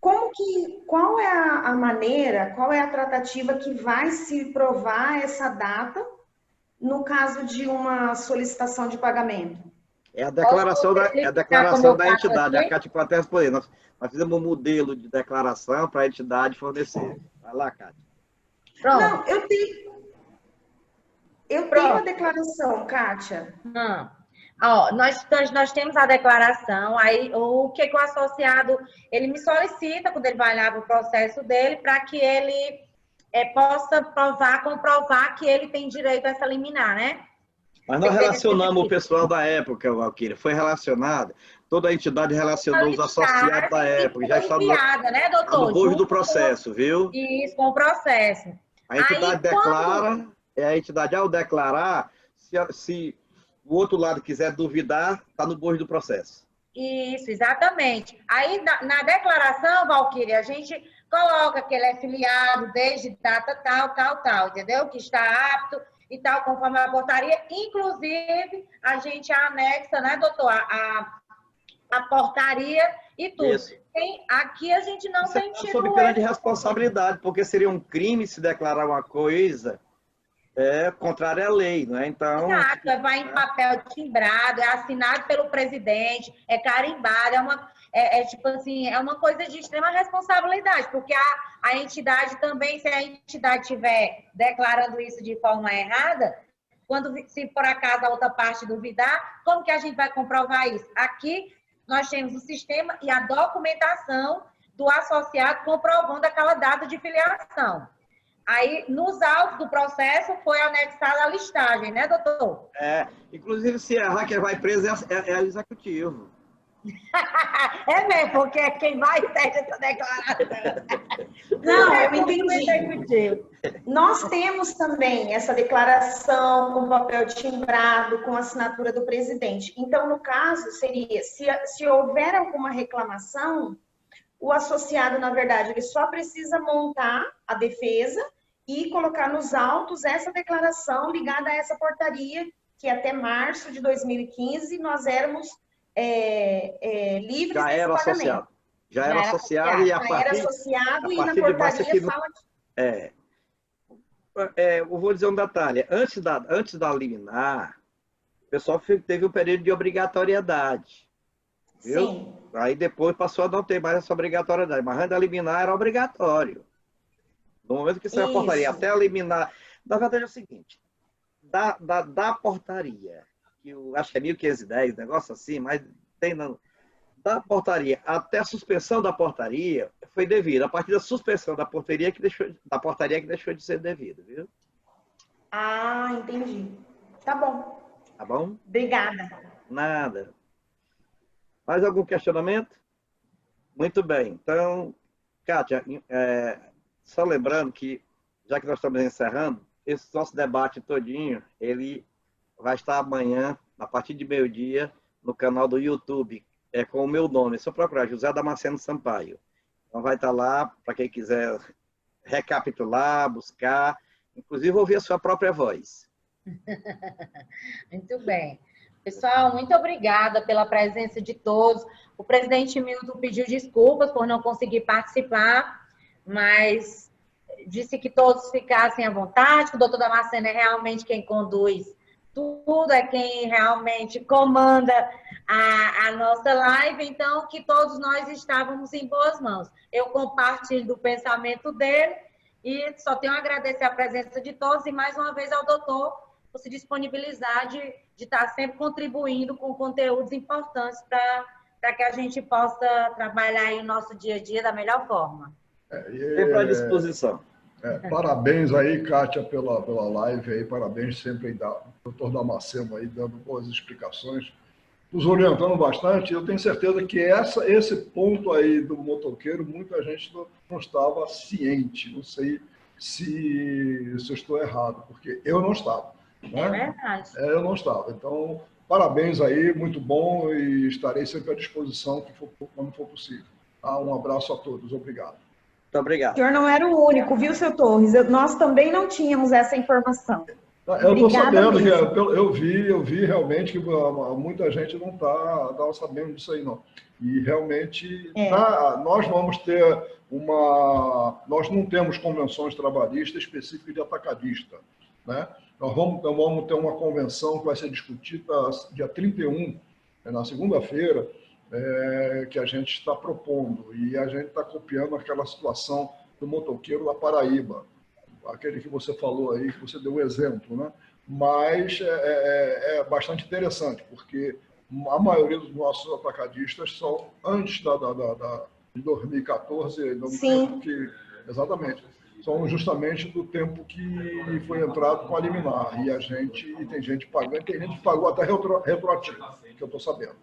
Qual é a maneira, qual é a tratativa que vai se provar essa data no caso de uma solicitação de pagamento? É a declaração da entidade. A Kátia pode até responder. Nós fizemos um modelo de declaração para a entidade fornecer. Vai lá, Kátia. Pronto. Não, eu tenho a declaração, Kátia. Nós temos a declaração, aí o que o associado, ele me solicita, quando ele vai lá para o processo dele, para que ele possa comprovar que ele tem direito a essa liminar, né? Mas nós relacionamos o pessoal da época, Valquíria, foi relacionado, toda a entidade relacionou os associados da época, já está né, doutor? No bojo do processo, viu? Isso, com o processo. A entidade declara, a entidade ao declarar, se o outro lado quiser duvidar, está no bojo do processo. Isso, exatamente. Aí, na declaração, Valquíria, a gente coloca que ele é filiado desde data tal, entendeu? Que está apto e tal, conforme a portaria. Inclusive, a gente anexa, né, doutor, a portaria e tudo. Isso. Aqui a gente não tem tido... Sob pena de responsabilidade, porque seria um crime se declarar uma coisa... contrário à lei, não é? Então... Exato, vai em papel timbrado, é assinado pelo presidente, é carimbado, tipo assim, é uma coisa de extrema responsabilidade, porque a entidade também, se a entidade estiver declarando isso de forma errada, se por acaso a outra parte duvidar, como que a gente vai comprovar isso? Aqui nós temos o sistema e a documentação do associado comprovando aquela data de filiação. Aí, nos autos do processo, foi anexada a listagem, né, doutor? Inclusive, se errar, quem vai preso é o executivo. É mesmo, porque é quem mais pede essa declaração. Não, eu entendi. Nós temos também essa declaração com papel timbrado, com assinatura do presidente. Então, no caso, seria, se houver alguma reclamação, o associado, na verdade, ele só precisa montar a defesa e colocar nos autos essa declaração ligada a essa portaria, que até março de 2015 nós éramos livres Já desse era pagamento. associado. Já era associado e a Já partir, era associado a e na partir de março portaria aqui, fala... eu vou dizer um detalhe. Antes da liminar, o pessoal teve um período de obrigatoriedade. Viu? Sim. Aí depois passou a não ter mais essa obrigatoriedade. Mas antes da liminar era obrigatório. No momento que saiu a portaria até a liminar... Na verdade é o seguinte, da portaria, que eu acho que é 1510, negócio assim, mas tem não. Da portaria até a suspensão da portaria foi devido. A partir da suspensão da portaria que deixou de ser devido, viu? Ah, entendi. Tá bom. Tá bom? Obrigada. Nada. Mais algum questionamento? Muito bem. Então, Kátia, só lembrando que, já que nós estamos encerrando, esse nosso debate todinho, ele vai estar amanhã, a partir de meio-dia, no canal do YouTube, com o meu nome. É só procurar, José Damasceno Sampaio. Então vai estar lá, para quem quiser recapitular, buscar, inclusive ouvir a sua própria voz. Muito bem. Pessoal, muito obrigada pela presença de todos. O presidente Milton pediu desculpas por não conseguir participar, mas disse que todos ficassem à vontade, que o doutor Damasceno é realmente quem conduz tudo, é quem realmente comanda a nossa live, então que todos nós estávamos em boas mãos. Eu compartilho do pensamento dele e só tenho a agradecer a presença de todos e mais uma vez ao doutor por se disponibilizar de estar sempre contribuindo com conteúdos importantes para que a gente possa trabalhar aí o nosso dia a dia da melhor forma. Sempre à disposição. Parabéns aí, Kátia, pela live aí, parabéns sempre aí, doutor Damasceno aí, dando boas explicações, nos orientando bastante. Eu tenho certeza que esse ponto aí do motoqueiro, muita gente não estava ciente, não sei se eu estou errado, porque eu não estava. Né? É verdade. Eu não estava. Então, parabéns aí, muito bom, e estarei sempre à disposição quando for possível. Um abraço a todos, obrigado. Muito obrigado. O senhor não era o único, viu, seu Torres? Nós também não tínhamos essa informação. Eu estou sabendo, eu vi realmente que muita gente não está sabendo disso aí, não. E realmente nós vamos ter nós não temos convenções trabalhistas específicas de atacadista, né? Nós vamos ter uma convenção que vai ser discutida dia 31, na segunda-feira, que a gente está propondo, e a gente está copiando aquela situação do motoqueiro da Paraíba, aquele que você falou aí, que você deu o exemplo, né? Mas é bastante interessante, porque a maioria dos nossos atacadistas são antes de 2014, exatamente, são justamente do tempo que foi entrado com a liminar, e tem gente pagando, tem gente que pagou até retroativo, que eu estou sabendo.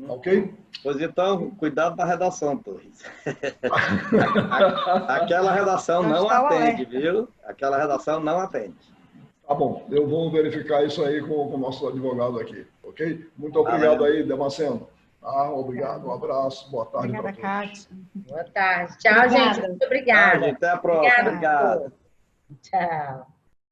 Ok? Pois então, cuidado na redação, Torres. Aquela redação não atende, viu? Aquela redação não atende. Tá bom, eu vou verificar isso aí com o nosso advogado aqui, ok? Muito obrigado aí, Damasceno. Obrigado, um abraço, boa tarde para todos. Kátia. Boa tarde. Tchau, gente. Muito obrigada. Até a próxima. Obrigado. Tchau.